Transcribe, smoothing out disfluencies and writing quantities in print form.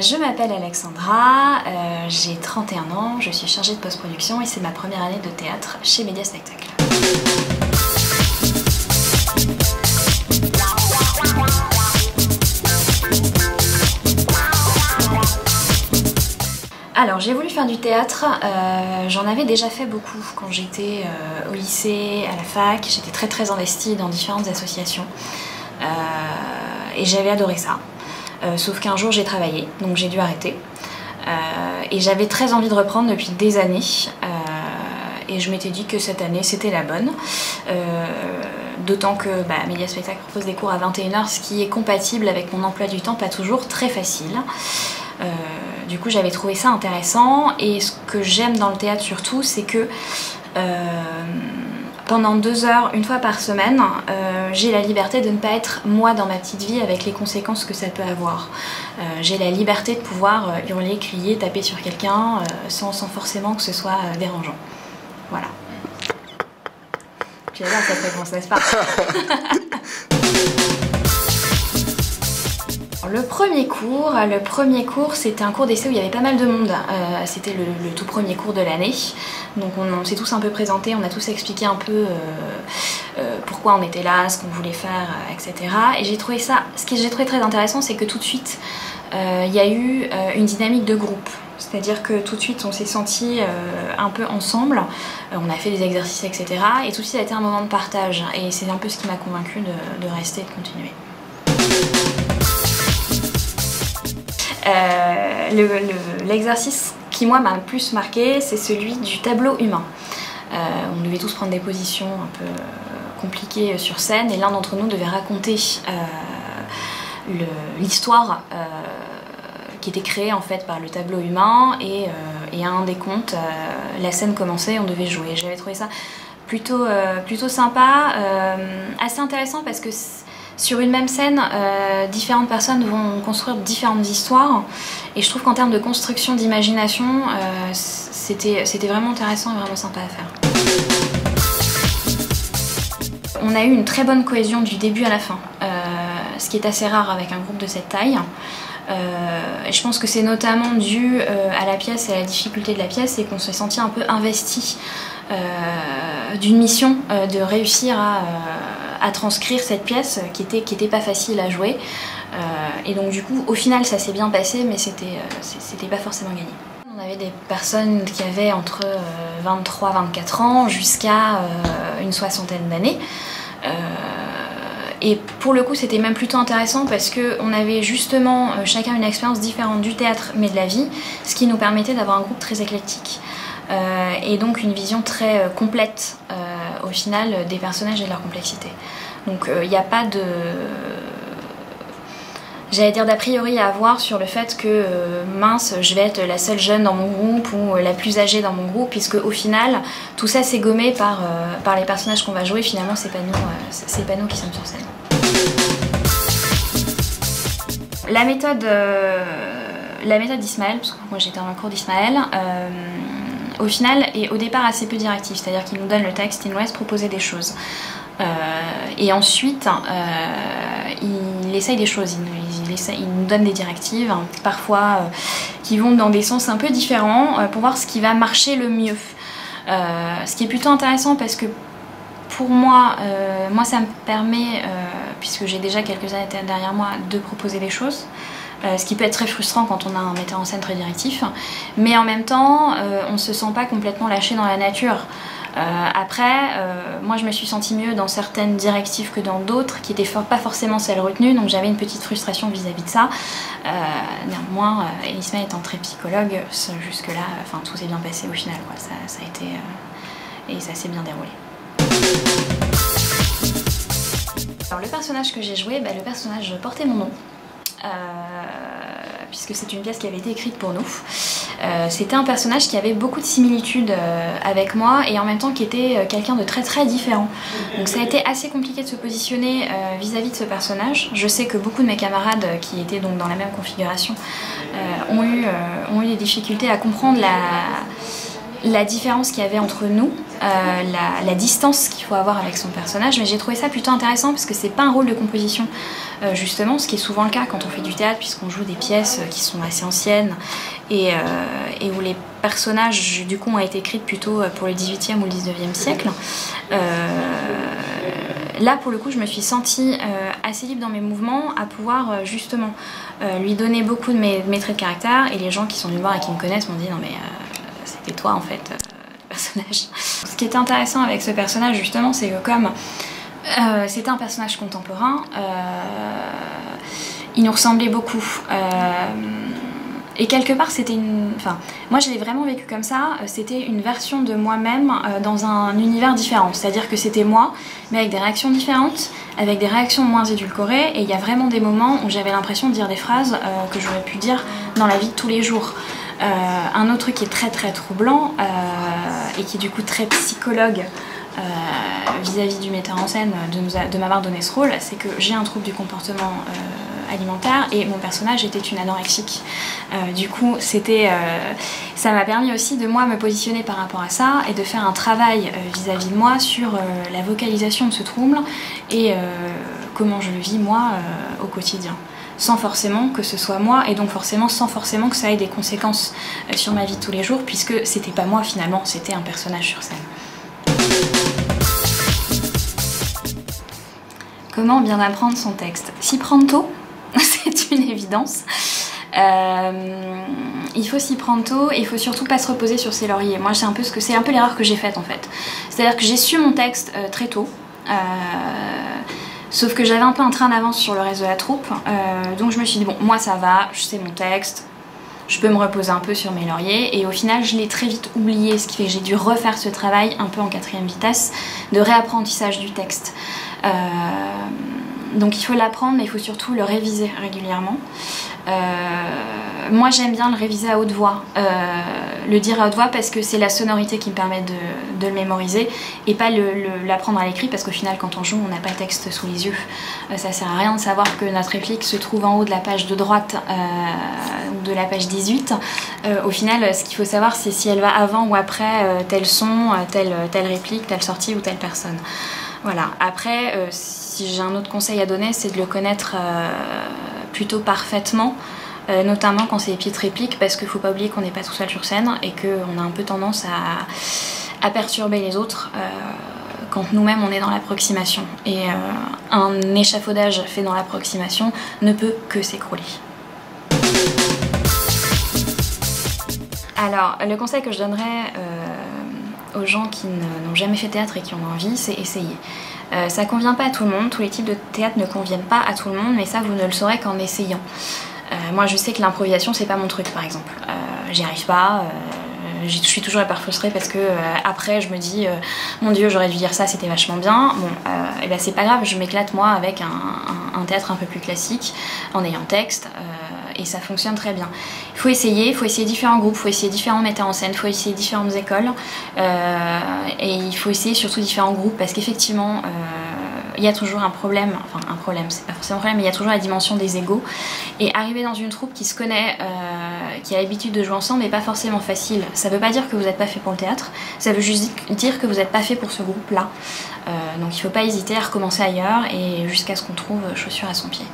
Je m'appelle Alexandra, j'ai 31 ans, je suis chargée de post-production et c'est ma première année de théâtre chez Média Spectacle. Alors j'ai voulu faire du théâtre, j'en avais déjà fait beaucoup quand j'étais au lycée, à la fac, j'étais très investie dans différentes associations et j'avais adoré ça. Sauf qu'un jour j'ai travaillé, donc j'ai dû arrêter. Et j'avais très envie de reprendre depuis des années. Et je m'étais dit que cette année c'était la bonne. D'autant que Média Spectacle propose des cours à 21h, ce qui est compatible avec mon emploi du temps, pas toujours très facile. Du coup j'avais trouvé ça intéressant. Et ce que j'aime dans le théâtre surtout, c'est que pendant 2 heures, une fois par semaine, j'ai la liberté de ne pas être moi dans ma petite vie avec les conséquences que ça peut avoir. J'ai la liberté de pouvoir hurler, crier, taper sur quelqu'un sans forcément que ce soit dérangeant. Voilà. J'adore cette réponse, n'est-ce pas? Le premier cours, c'était un cours d'essai où il y avait pas mal de monde. C'était le tout premier cours de l'année. Donc on s'est tous un peu présentés, on a tous expliqué un peu pourquoi on était là, ce qu'on voulait faire, etc. Et j'ai trouvé ça, ce que j'ai trouvé très intéressant, c'est que tout de suite, il y a eu une dynamique de groupe. C'est-à-dire que tout de suite, on s'est sentis un peu ensemble, on a fait des exercices, etc. Et tout de suite, ça a été un moment de partage. Et c'est un peu ce qui m'a convaincue de rester et de continuer. L'exercice qui moi m'a le plus marqué, c'est celui du tableau humain. On devait tous prendre des positions un peu compliquées sur scène et l'un d'entre nous devait raconter l'histoire qui était créée en fait par le tableau humain et à un des comptes, la scène commençait et on devait jouer. J'avais trouvé ça plutôt sympa, assez intéressant parce que sur une même scène, différentes personnes vont construire différentes histoires et je trouve qu'en termes de construction d'imagination, c'était vraiment intéressant et vraiment sympa à faire. On a eu une très bonne cohésion du début à la fin, ce qui est assez rare avec un groupe de cette taille. Je pense que c'est notamment dû à la pièce et à la difficulté de la pièce et qu'on s'est senti un peu investi d'une mission de réussir à transcrire cette pièce qui était pas facile à jouer et donc du coup au final ça s'est bien passé mais c'était pas forcément gagné. On avait des personnes qui avaient entre 23-24 ans jusqu'à une soixantaine d'années. Et pour le coup c'était même plutôt intéressant parce qu'on avait justement chacun une expérience différente du théâtre mais de la vie, ce qui nous permettait d'avoir un groupe très éclectique et donc une vision très complète au final des personnages et de leur complexité. Donc il n'y a pas de, j'allais dire d'a priori à avoir sur le fait que mince je vais être la seule jeune dans mon groupe ou la plus âgée dans mon groupe, puisque au final tout ça c'est gommé par les personnages qu'on va jouer. Finalement c'est pas nous qui sommes sur scène. La méthode d'Ismaël, parce que moi j'étais dans un cours d'Ismaël, au final est au départ assez peu directif, c'est-à-dire qu'il nous donne le texte, il nous laisse proposer des choses. Et ensuite, il essaye des choses, il nous donne des directives, parfois qui vont dans des sens un peu différents pour voir ce qui va marcher le mieux. Ce qui est plutôt intéressant parce que pour moi, ça me permet, puisque j'ai déjà quelques années derrière moi, de proposer des choses. Ce qui peut être très frustrant quand on a un metteur en scène très directif, mais en même temps, on ne se sent pas complètement lâché dans la nature. Après, moi je me suis sentie mieux dans certaines directives que dans d'autres, qui n'étaient pas forcément celles retenues, donc j'avais une petite frustration vis-à-vis de ça. Néanmoins, Ismaël étant très psychologue, jusque-là, tout s'est bien passé au final, quoi. Ça a été... et ça s'est bien déroulé. Alors le personnage que j'ai joué, le personnage portait mon nom. Puisque c'est une pièce qui avait été écrite pour nous. C'était un personnage qui avait beaucoup de similitudes avec moi et en même temps qui était quelqu'un de très différent. Donc ça a été assez compliqué de se positionner vis-à-vis de ce personnage. Je sais que beaucoup de mes camarades qui étaient donc dans la même configuration ont eu des difficultés à comprendre la différence qu'il y avait entre nous. la distance qu'il faut avoir avec son personnage, mais j'ai trouvé ça plutôt intéressant parce que c'est pas un rôle de composition justement, ce qui est souvent le cas quand on fait du théâtre, puisqu'on joue des pièces qui sont assez anciennes et où les personnages du coup ont été écrits plutôt pour le 18e ou le 19e siècle. Là pour le coup je me suis sentie assez libre dans mes mouvements à pouvoir justement lui donner beaucoup de mes traits de caractère, et les gens qui sont venus me voir et qui me connaissent m'ont dit non mais c'était toi en fait le personnage. Ce qui était intéressant avec ce personnage justement, c'est que comme c'était un personnage contemporain, il nous ressemblait beaucoup. Et quelque part c'était une... Enfin, moi je l'ai vraiment vécu comme ça, c'était une version de moi-même dans un univers différent. C'est-à-dire que c'était moi, mais avec des réactions différentes, avec des réactions moins édulcorées, et il y a vraiment des moments où j'avais l'impression de dire des phrases que j'aurais pu dire dans la vie de tous les jours. Un autre truc qui est très très troublant, et qui est du coup très psychologue vis-à-vis du metteur en scène de m'avoir donné ce rôle, c'est que j'ai un trouble du comportement alimentaire et mon personnage était une anorexique. Du coup, ça m'a permis aussi de moi me positionner par rapport à ça et de faire un travail vis-à-vis de moi sur la vocalisation de ce trouble et comment je le vis moi au quotidien. Sans forcément que ce soit moi, et donc forcément sans forcément que ça ait des conséquences sur ma vie de tous les jours, puisque c'était pas moi finalement, c'était un personnage sur scène. Comment bien apprendre son texte? S'y prendre tôt, c'est une évidence. Il faut s'y prendre tôt et il faut surtout pas se reposer sur ses lauriers. Moi c'est un peu l'erreur que j'ai faite en fait. C'est-à-dire que j'ai su mon texte très tôt. Sauf que j'avais un peu un train d'avance sur le reste de la troupe, donc je me suis dit bon, moi ça va, je sais mon texte, je peux me reposer un peu sur mes lauriers, et au final je l'ai très vite oublié, ce qui fait que j'ai dû refaire ce travail un peu en 4e vitesse de réapprentissage du texte. Donc il faut l'apprendre, mais il faut surtout le réviser régulièrement. Moi j'aime bien le réviser à haute voix, le dire à haute voix parce que c'est la sonorité qui me permet de le mémoriser et pas l'apprendre à l'écrit, parce qu'au final quand on joue on n'a pas le texte sous les yeux. Ça sert à rien de savoir que notre réplique se trouve en haut de la page de droite ou de la page 18. Au final ce qu'il faut savoir c'est si elle va avant ou après tel son, telle réplique, telle sortie ou telle personne. Voilà. Après si j'ai un autre conseil à donner, c'est de le connaître plutôt parfaitement, notamment quand c'est des petites répliques, parce qu'il ne faut pas oublier qu'on n'est pas tout seul sur scène et qu'on a un peu tendance à perturber les autres quand nous-mêmes on est dans l'approximation. Et un échafaudage fait dans l'approximation ne peut que s'écrouler. Alors, le conseil que je donnerais aux gens qui n'ont jamais fait théâtre et qui ont envie, c'est essayer. Ça convient pas à tout le monde, tous les types de théâtre ne conviennent pas à tout le monde, mais ça vous ne le saurez qu'en essayant. Moi je sais que l'improvisation c'est pas mon truc par exemple, j'y arrive pas, je suis toujours hyper frustrée parce que après je me dis mon dieu j'aurais dû dire ça, c'était vachement bien. Bon et ben c'est pas grave, je m'éclate moi avec un théâtre un peu plus classique en ayant texte et ça fonctionne très bien. Il faut essayer différents groupes, il faut essayer différents metteurs en scène, il faut essayer différentes écoles et il faut essayer surtout différents groupes parce qu'effectivement il y a toujours un problème, enfin un problème, c'est pas forcément un problème, mais il y a toujours la dimension des égos. Et arriver dans une troupe qui se connaît, qui a l'habitude de jouer ensemble n'est pas forcément facile. Ça veut pas dire que vous n'êtes pas fait pour le théâtre, ça veut juste dire que vous n'êtes pas fait pour ce groupe-là. Donc il faut pas hésiter à recommencer ailleurs et jusqu'à ce qu'on trouve chaussure à son pied.